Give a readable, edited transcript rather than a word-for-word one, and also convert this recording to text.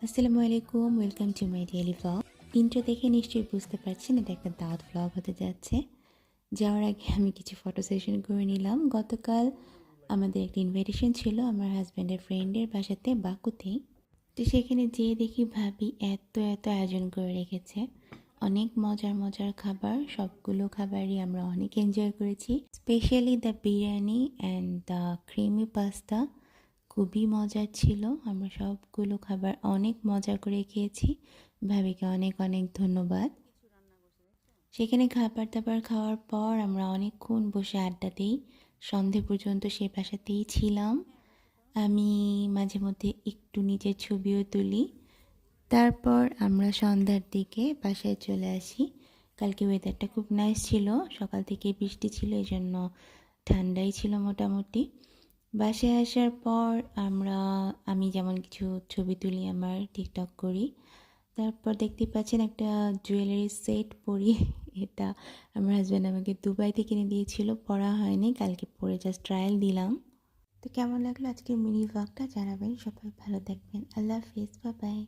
আসসালামু আলাইকুম, welcome to my daily blog. Intro দেখে নিশ্চয়ই বুঝতে পারছেন এটা একটা দাওয়াত ব্লগ হতে যাচ্ছে। যাওয়ার আগে আমি কিছু ফটো সেশন করে নিলাম। গতকাল আমাদের একটা ইনভাইটেশন ছিল আমার হাজব্যান্ডের ফ্রেন্ডের বাসাতে, বাকুতেই। তো সেখানে যেয়ে দেখি ভাবি এত আয়োজন করে রেখেছে, অনেক মজার মজার খাবার। সবগুলো খাবারই আমরা অনেক এনজয় করেছি, specially the biryani and the creamy pasta খুবই মজার ছিল। আমরা সবগুলো খাবার অনেক মজা করে খেয়েছি। ভাবিকে অনেক অনেক ধন্যবাদ। সেখানে খাবার দাবার খাওয়ার পর আমরা অনেকক্ষণ বসে আড্ডা দিই, সন্ধে পর্যন্ত সে বাসাতেই ছিলাম। আমি মাঝে মধ্যে একটু নিজের ছবিও তুলি। তারপর আমরা সন্ধ্যার দিকে বাসায় চলে আসি। কালকে ওয়েদারটা খুব নাইস ছিল, সকাল থেকে বৃষ্টি ছিল, এই জন্য ঠান্ডাই ছিল মোটামুটি। বাসায় আসার পর আমি যেমন কিছু ছবি তুলি, আমার টিকটক করি। তারপর দেখতে পাচ্ছেন একটা জুয়েলারি সেট পরি। এটা আমার হাজব্যান্ড আমাকে দুবাইতে কিনে দিয়েছিল, পরা হয়নি, কালকে পরে জাস্ট ট্রায়াল দিলাম। তো কেমন লাগলো আজকের মিনি ব্লগটা জানাবেন। সবাই ভালো থাকবেন। আল্লাহ হাফিজ, বাই বাই।